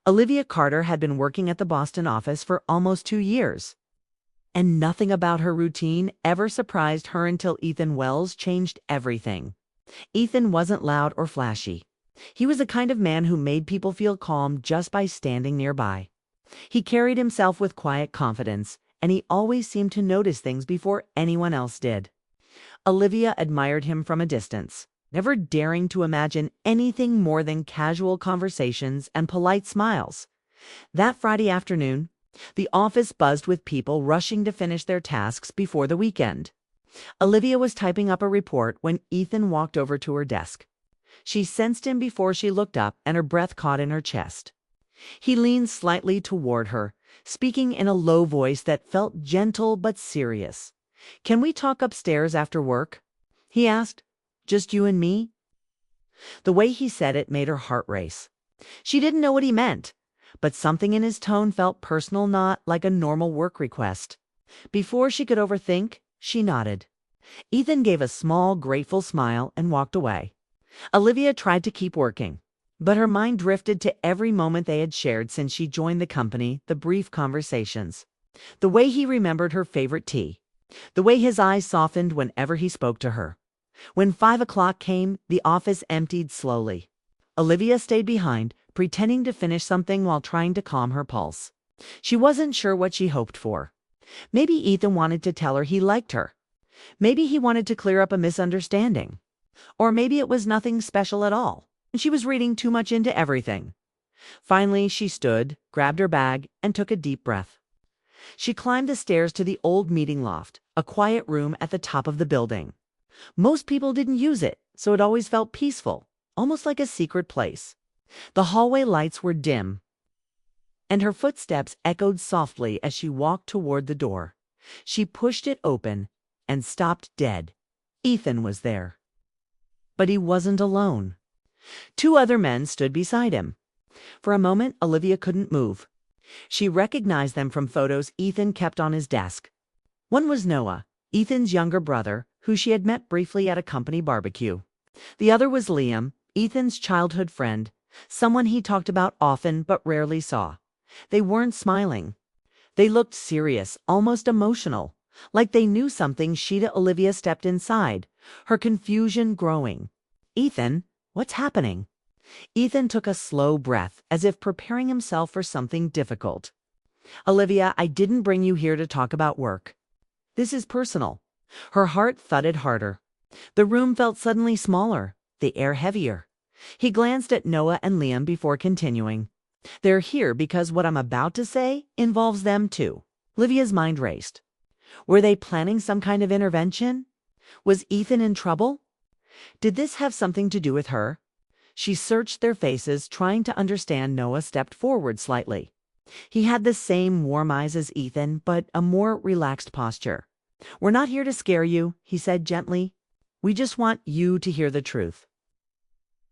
Olivia Carter had been working at the Boston office for almost 2 years, and nothing about her routine ever surprised her until Ethan Wells changed everything. Ethan wasn't loud or flashy. He was the kind of man who made people feel calm just by standing nearby. He carried himself with quiet confidence, and he always seemed to notice things before anyone else did. Olivia admired him from a distance, never daring to imagine anything more than casual conversations and polite smiles. That Friday afternoon, the office buzzed with people rushing to finish their tasks before the weekend. Olivia was typing up a report when Ethan walked over to her desk. She sensed him before she looked up, and her breath caught in her chest. He leaned slightly toward her, speaking in a low voice that felt gentle but serious. "Can we talk upstairs after work?" he asked. "Just you and me?" The way he said it made her heart race. She didn't know what he meant, but something in his tone felt personal, not like a normal work request. Before she could overthink, she nodded. Ethan gave a small, grateful smile and walked away. Olivia tried to keep working, but her mind drifted to every moment they had shared since she joined the company, the brief conversations. The way he remembered her favorite tea. The way his eyes softened whenever he spoke to her. When 5 o'clock came, the office emptied slowly. Olivia stayed behind, pretending to finish something while trying to calm her pulse. She wasn't sure what she hoped for. Maybe Ethan wanted to tell her he liked her. Maybe he wanted to clear up a misunderstanding. Or maybe it was nothing special at all, and she was reading too much into everything. Finally, she stood, grabbed her bag, and took a deep breath. She climbed the stairs to the old meeting loft, a quiet room at the top of the building. Most people didn't use it, so it always felt peaceful, almost like a secret place. The hallway lights were dim, and her footsteps echoed softly as she walked toward the door. She pushed it open and stopped dead. Ethan was there. But he wasn't alone. 2 other men stood beside him. For a moment, Olivia couldn't move. She recognized them from photos Ethan kept on his desk. One was Noah, Ethan's younger brother, who she had met briefly at a company barbecue. The other was Liam, Ethan's childhood friend, someone he talked about often but rarely saw. They weren't smiling. They looked serious, almost emotional, like they knew something. Olivia stepped inside, her confusion growing. "Ethan, what's happening?" Ethan took a slow breath, as if preparing himself for something difficult. "Olivia, I didn't bring you here to talk about work. This is personal." Her heart thudded harder. The room felt suddenly smaller, the air heavier. He glanced at Noah and Liam before continuing. "They're here because what I'm about to say involves them too." Olivia's mind raced. Were they planning some kind of intervention? Was Ethan in trouble? Did this have something to do with her? She searched their faces, trying to understand. Noah stepped forward slightly. He had the same warm eyes as Ethan, but a more relaxed posture. "We're not here to scare you," he said gently. "We just want you to hear the truth."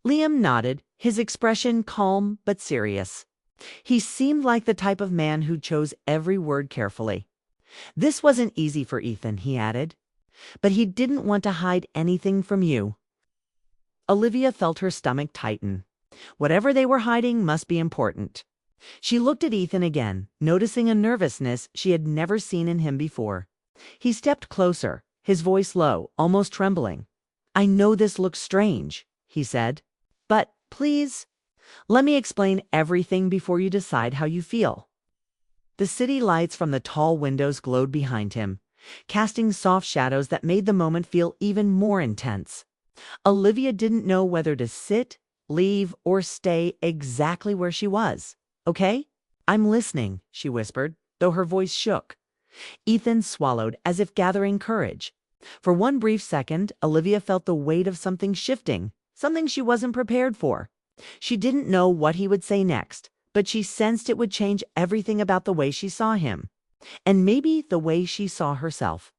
Liam nodded, his expression calm but serious. He seemed like the type of man who chose every word carefully. "This wasn't easy for Ethan," he added, "but he didn't want to hide anything from you." Olivia felt her stomach tighten. Whatever they were hiding must be important. She looked at Ethan again, noticing a nervousness she had never seen in him before. He stepped closer, his voice low, almost trembling. "I know this looks strange," he said, "but please, let me explain everything before you decide how you feel." The city lights from the tall windows glowed behind him, casting soft shadows that made the moment feel even more intense. Olivia didn't know whether to sit, leave, or stay exactly where she was. "Okay? I'm listening," she whispered, though her voice shook. Ethan swallowed, as if gathering courage. For one brief second, Olivia felt the weight of something shifting, something she wasn't prepared for. She didn't know what he would say next, but she sensed it would change everything about the way she saw him, and maybe the way she saw herself.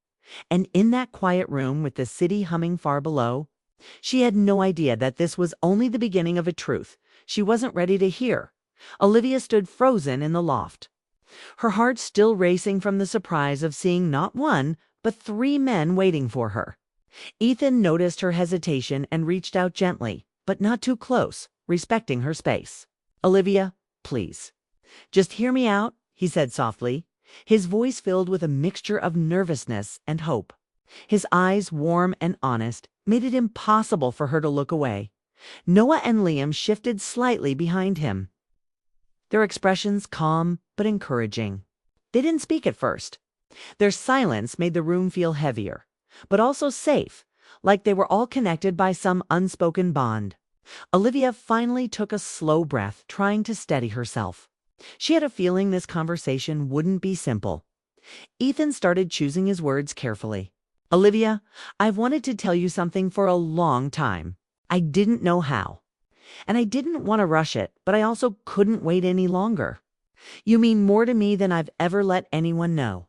And in that quiet room with the city humming far below, she had no idea that this was only the beginning of a truth she wasn't ready to hear. Olivia stood frozen in the loft, her heart still racing from the surprise of seeing not one, but 3 men waiting for her. Ethan noticed her hesitation and reached out gently, but not too close, respecting her space. "Olivia, please. Just hear me out, he said softly, his voice filled with a mixture of nervousness and hope. His eyes, warm and honest, made it impossible for her to look away. Noah and Liam shifted slightly behind him, their expressions calm but encouraging. They didn't speak at first. Their silence made the room feel heavier, but also safe, like they were all connected by some unspoken bond. Olivia finally took a slow breath, trying to steady herself. She had a feeling this conversation wouldn't be simple. Ethan started choosing his words carefully. Olivia, I've wanted to tell you something for a long time. I didn't know how. And I didn't want to rush it, but I also couldn't wait any longer. You mean more to me than I've ever let anyone know.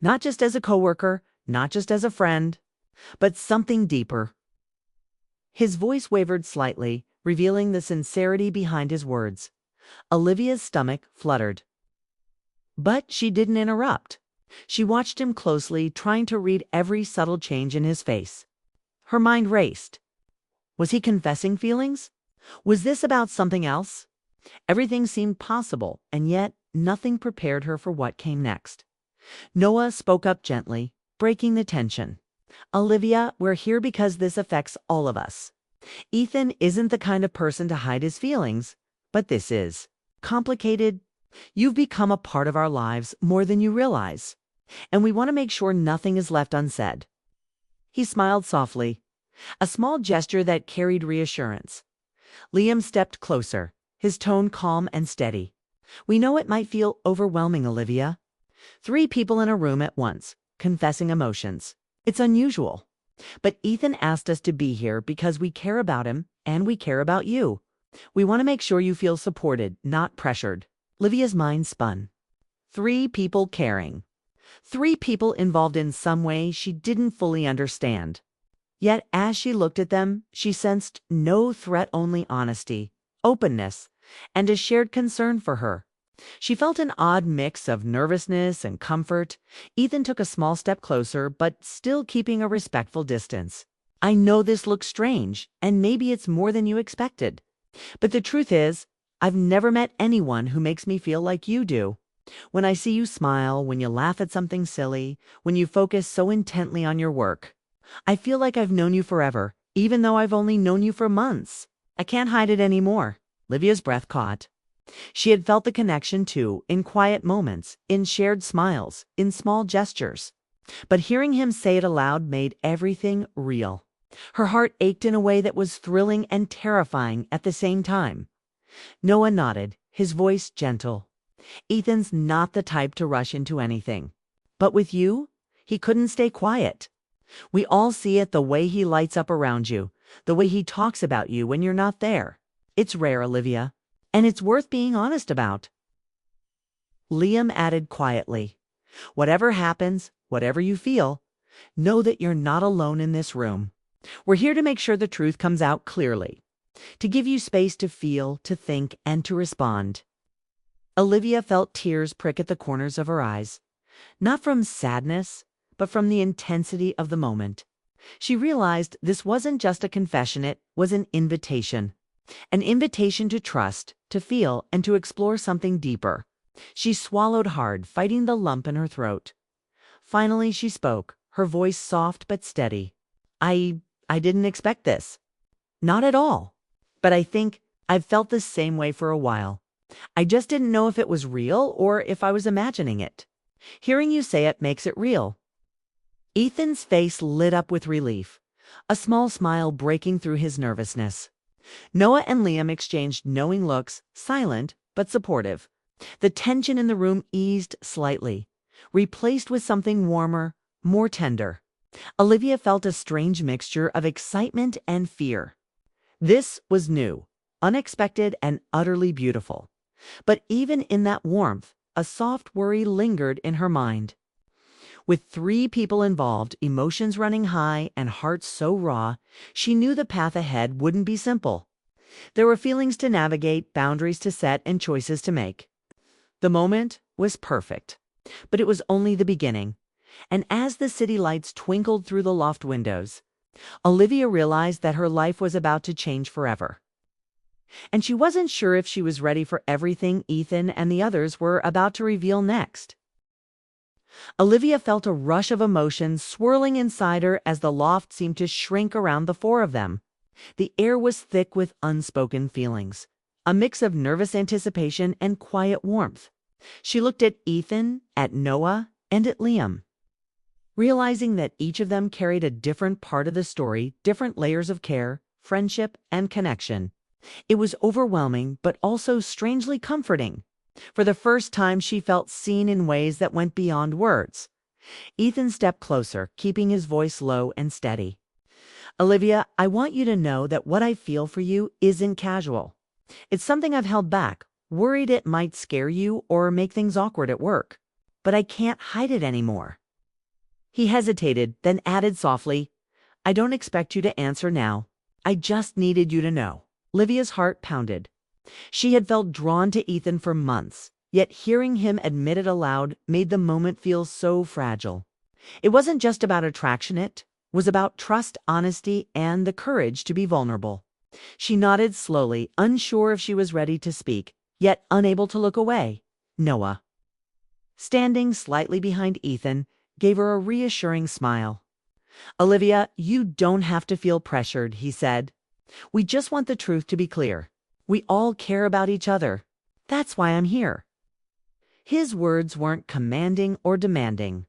Not just as a coworker, not just as a friend, but something deeper. His voice wavered slightly, revealing the sincerity behind his words. Olivia's stomach fluttered. But she didn't interrupt. She watched him closely, trying to read every subtle change in his face. Her mind raced. Was he confessing feelings? Was this about something else? Everything seemed possible, and yet nothing prepared her for what came next. Noah spoke up gently, breaking the tension. Olivia, we're here because this affects all of us. Ethan isn't the kind of person to hide his feelings, but this is complicated. You've become a part of our lives more than you realize, and we want to make sure nothing is left unsaid. He smiled softly, a small gesture that carried reassurance. Liam stepped closer, his tone calm and steady. We know it might feel overwhelming, Olivia. 3 people in a room at once, confessing emotions. It's unusual. But Ethan asked us to be here because we care about him and we care about you. We want to make sure you feel supported, not pressured. Olivia's mind spun. 3 people caring. 3 people involved in some way she didn't fully understand. Yet as she looked at them, she sensed no threat, only honesty, openness, and a shared concern for her. She felt an odd mix of nervousness and comfort. Ethan took a small step closer, but still keeping a respectful distance. I know this looks strange, and maybe it's more than you expected. But the truth is, I've never met anyone who makes me feel like you do. When I see you smile, when you laugh at something silly, when you focus so intently on your work, I feel like I've known you forever, even though I've only known you for months. I can't hide it anymore. Olivia's breath caught. She had felt the connection too, in quiet moments, in shared smiles, in small gestures. But hearing him say it aloud made everything real. Her heart ached in a way that was thrilling and terrifying at the same time. Noah nodded, his voice gentle. Ethan's not the type to rush into anything. But with you, he couldn't stay quiet. We all see it, the way he lights up around you, the way he talks about you when you're not there. It's rare, Olivia. And it's worth being honest about. Liam added quietly, whatever happens, whatever you feel, know that you're not alone in this room. We're here to make sure the truth comes out clearly, to give you space to feel, to think, and to respond. Olivia felt tears prick at the corners of her eyes, not from sadness, but from the intensity of the moment. She realized this wasn't just a confession, it was an invitation. An invitation to trust, to feel, and to explore something deeper. She swallowed hard, fighting the lump in her throat. Finally she spoke, her voice soft but steady. I didn't expect this. Not at all. But I think I've felt the same way for a while. I just didn't know if it was real or if I was imagining it. Hearing you say it makes it real. Ethan's face lit up with relief, a small smile breaking through his nervousness. Noah and Liam exchanged knowing looks, silent but supportive. The tension in the room eased slightly, replaced with something warmer, more tender. Olivia felt a strange mixture of excitement and fear. This was new, unexpected, and utterly beautiful. But even in that warmth, a soft worry lingered in her mind. With 3 people involved, emotions running high, and hearts so raw, she knew the path ahead wouldn't be simple. There were feelings to navigate, boundaries to set, and choices to make. The moment was perfect, but it was only the beginning. And as the city lights twinkled through the loft windows, Olivia realized that her life was about to change forever. and she wasn't sure if she was ready for everything Ethan and the others were about to reveal next. Olivia felt a rush of emotion swirling inside her as the loft seemed to shrink around the four of them. The air was thick with unspoken feelings, a mix of nervous anticipation and quiet warmth. She looked at Ethan, at Noah, and at Liam, realizing that each of them carried a different part of the story, different layers of care, friendship, and connection. It was overwhelming, but also strangely comforting. For the first time, she felt seen in ways that went beyond words. Ethan stepped closer, keeping his voice low and steady. "Olivia, I want you to know that what I feel for you isn't casual. It's something I've held back, worried it might scare you or make things awkward at work. But I can't hide it anymore." He hesitated, then added softly, "I don't expect you to answer now. I just needed you to know." Olivia's heart pounded. She had felt drawn to Ethan for months, yet hearing him admit it aloud made the moment feel so fragile. It wasn't just about attraction, it was about trust, honesty, and the courage to be vulnerable. She nodded slowly, unsure if she was ready to speak, yet unable to look away. Noah, standing slightly behind Ethan, gave her a reassuring smile. "Olivia, you don't have to feel pressured," he said. "We just want the truth to be clear. We all care about each other. That's why I'm here." His words weren't commanding or demanding.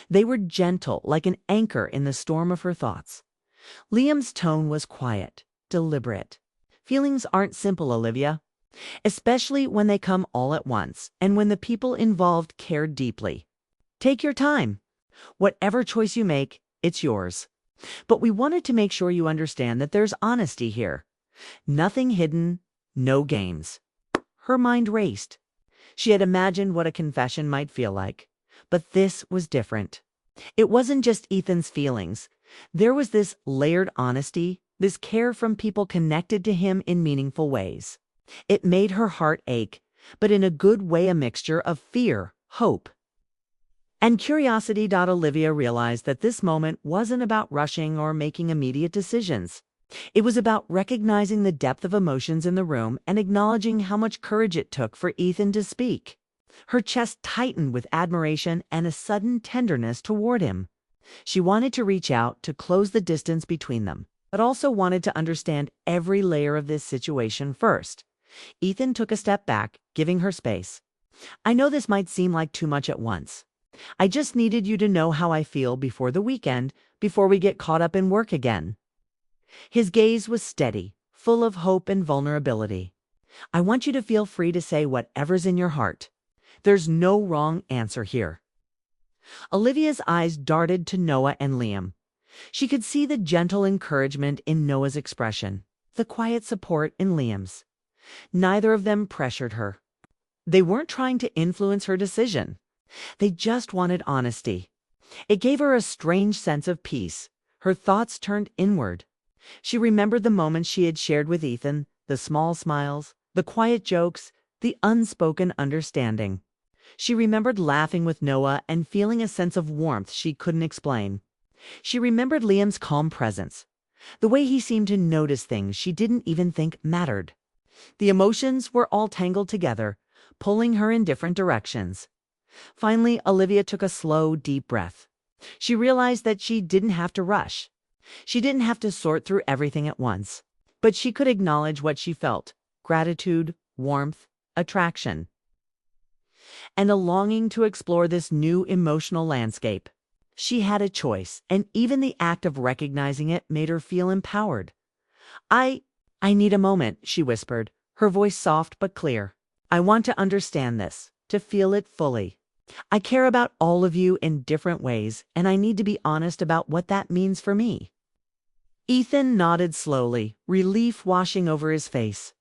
They were gentle, like an anchor in the storm of her thoughts. Liam's tone was quiet, deliberate. "Feelings aren't simple, Olivia, especially when they come all at once and when the people involved care deeply. Take your time. Whatever choice you make, it's yours. But we wanted to make sure you understand that there's honesty here. Nothing hidden, no games." Her mind raced. She had imagined what a confession might feel like, but this was different. It wasn't just Ethan's feelings. There was this layered honesty, this care from people connected to him in meaningful ways. It made her heart ache, but in a good way, a mixture of fear, hope, and curiosity. Olivia realized that this moment wasn't about rushing or making immediate decisions. It was about recognizing the depth of emotions in the room and acknowledging how much courage it took for Ethan to speak. Her chest tightened with admiration and a sudden tenderness toward him. She wanted to reach out to close the distance between them, but also wanted to understand every layer of this situation first. Ethan took a step back, giving her space. "I know this might seem like too much at once. I just needed you to know how I feel before the weekend, before we get caught up in work again." His gaze was steady, full of hope and vulnerability. "I want you to feel free to say whatever's in your heart. There's no wrong answer here." Olivia's eyes darted to Noah and Liam. She could see the gentle encouragement in Noah's expression, the quiet support in Liam's. Neither of them pressured her. They weren't trying to influence her decision. They just wanted honesty. It gave her a strange sense of peace. Her thoughts turned inward. She remembered the moments she had shared with Ethan, the small smiles, the quiet jokes, the unspoken understanding. She remembered laughing with Noah and feeling a sense of warmth she couldn't explain. She remembered Liam's calm presence, the way he seemed to notice things she didn't even think mattered. The emotions were all tangled together, pulling her in different directions. Finally, Olivia took a slow, deep breath. She realized that she didn't have to rush. She didn't have to sort through everything at once, but she could acknowledge what she felt: gratitude, warmth, attraction, and a longing to explore this new emotional landscape. She had a choice, and even the act of recognizing it made her feel empowered. I need a moment," she whispered, her voice soft but clear. "I want to understand this, to feel it fully. I care about all of you in different ways, and I need to be honest about what that means for me." Ethan nodded slowly, relief washing over his face.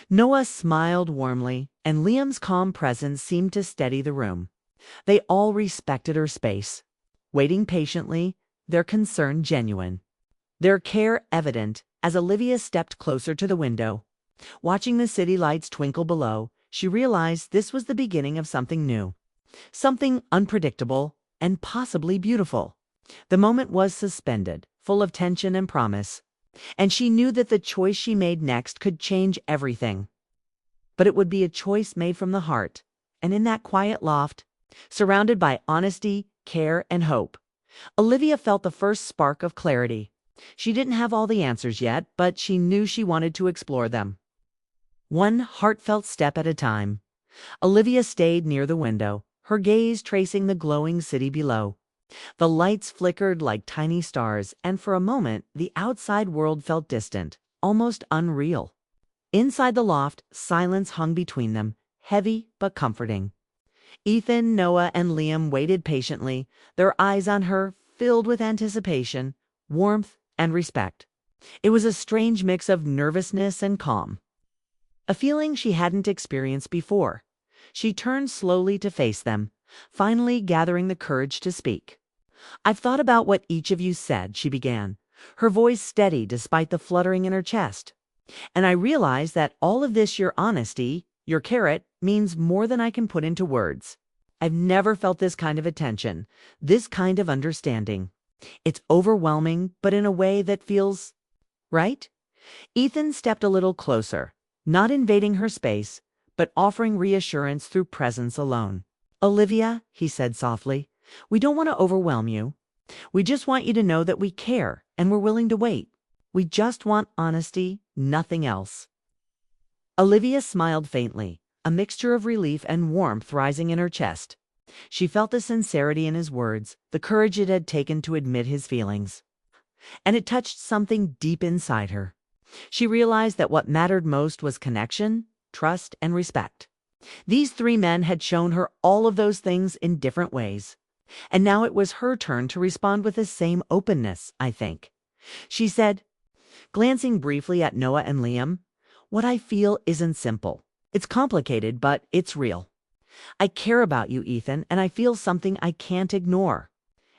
Noah smiled warmly, and Liam's calm presence seemed to steady the room. They all respected her space, waiting patiently, their concern genuine, their care evident as Olivia stepped closer to the window. Watching the city lights twinkle below, she realized this was the beginning of something new, something unpredictable and possibly beautiful. The moment was suspended, full of tension and promise. And she knew that the choice she made next could change everything. But it would be a choice made from the heart, and in that quiet loft, surrounded by honesty, care, and hope, Olivia felt the first spark of clarity. She didn't have all the answers yet, but she knew she wanted to explore them. One heartfelt step at a time, Olivia stayed near the window, her gaze tracing the glowing city below. The lights flickered like tiny stars, and for a moment, the outside world felt distant, almost unreal. Inside the loft, silence hung between them, heavy but comforting. Ethan, Noah, and Liam waited patiently, their eyes on her, filled with anticipation, warmth, and respect. It was a strange mix of nervousness and calm, a feeling she hadn't experienced before. She turned slowly to face them, finally gathering the courage to speak. "I've thought about what each of you said," she began, her voice steady despite the fluttering in her chest. "And I realize that all of this, your honesty, your carrot, means more than I can put into words. I've never felt this kind of attention, this kind of understanding. It's overwhelming, but in a way that feels right." Ethan stepped a little closer, not invading her space, but offering reassurance through presence alone. "Olivia," he said softly, "we don't want to overwhelm you. We just want you to know that we care and we're willing to wait. We just want honesty, nothing else." Olivia smiled faintly, a mixture of relief and warmth rising in her chest. She felt the sincerity in his words, the courage it had taken to admit his feelings. And it touched something deep inside her. She realized that what mattered most was connection, trust, and respect. These three men had shown her all of those things in different ways. And now it was her turn to respond with the same openness, I think. She said, glancing briefly at Noah and Liam, "What I feel isn't simple. It's complicated, but it's real. I care about you, Ethan, and I feel something I can't ignore.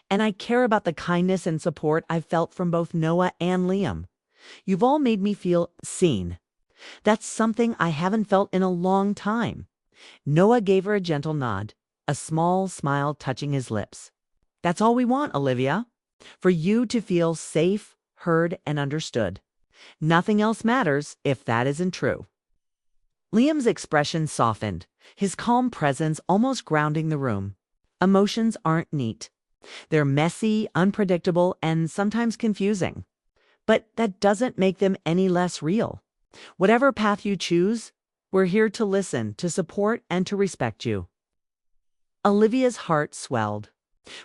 And I care about the kindness and support I've felt from both Noah and Liam. You've all made me feel seen. That's something I haven't felt in a long time." Noah gave her a gentle nod, a small smile touching his lips. "That's all we want, Olivia. For you to feel safe, heard, and understood. Nothing else matters if that isn't true." Liam's expression softened, his calm presence almost grounding the room. Emotions aren't neat. They're messy, unpredictable, and sometimes confusing. But that doesn't make them any less real. Whatever path you choose, we're here to listen, to support, and to respect you. Olivia's heart swelled.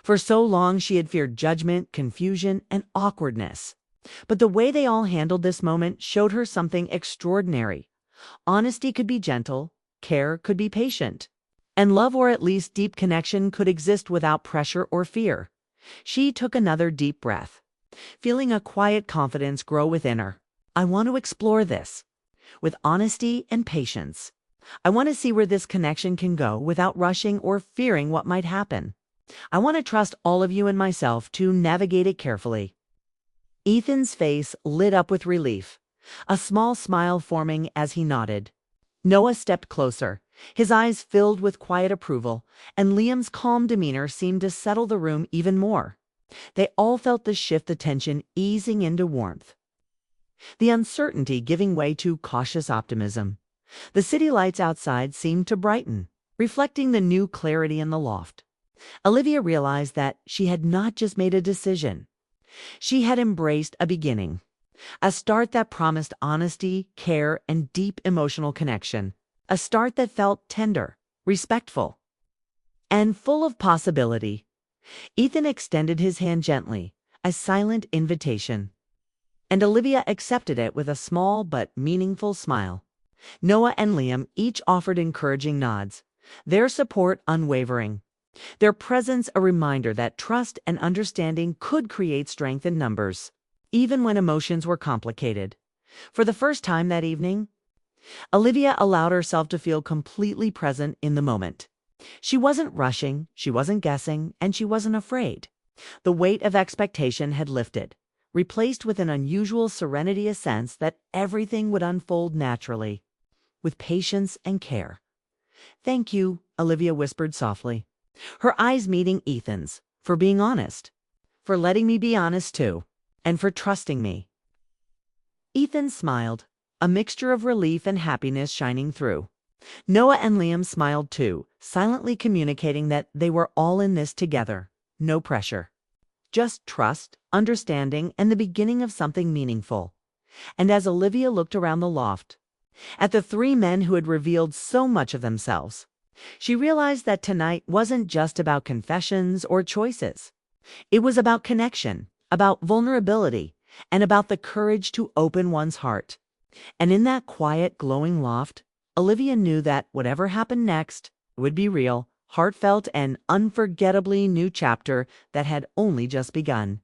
For so long she had feared judgment, confusion, and awkwardness. But the way they all handled this moment showed her something extraordinary. Honesty could be gentle, care could be patient, and love, or at least deep connection, could exist without pressure or fear. She took another deep breath, feeling a quiet confidence grow within her. "I want to explore this with honesty and patience. I want to see where this connection can go without rushing or fearing what might happen. I want to trust all of you and myself to navigate it carefully." Ethan's face lit up with relief, a small smile forming as he nodded. Noah stepped closer, his eyes filled with quiet approval, and Liam's calm demeanor seemed to settle the room even more. They all felt the shift, the tension easing into warmth, the uncertainty giving way to cautious optimism. The city lights outside seemed to brighten, reflecting the new clarity in the loft. Olivia realized that she had not just made a decision. She had embraced a beginning, a start that promised honesty, care, and deep emotional connection, a start that felt tender, respectful, and full of possibility. Ethan extended his hand gently, a silent invitation, and Olivia accepted it with a small but meaningful smile. Noah and Liam each offered encouraging nods, their support unwavering, their presence a reminder that trust and understanding could create strength in numbers, even when emotions were complicated. For the first time that evening, Olivia allowed herself to feel completely present in the moment. She wasn't rushing, she wasn't guessing, and she wasn't afraid. The weight of expectation had lifted, replaced with an unusual serenity, a sense that everything would unfold naturally, with patience and care. "Thank you," Olivia whispered softly, her eyes meeting Ethan's, "for being honest, for letting me be honest too, and for trusting me." Ethan smiled, a mixture of relief and happiness shining through. Noah and Liam smiled too, silently communicating that they were all in this together. No pressure. Just trust, understanding, and the beginning of something meaningful. And as Olivia looked around the loft, at the three men who had revealed so much of themselves, she realized that tonight wasn't just about confessions or choices. It was about connection, about vulnerability, and about the courage to open one's heart. And in that quiet, glowing loft, Olivia knew that whatever happened next would be real, heartfelt, and unforgettably new chapter that had only just begun.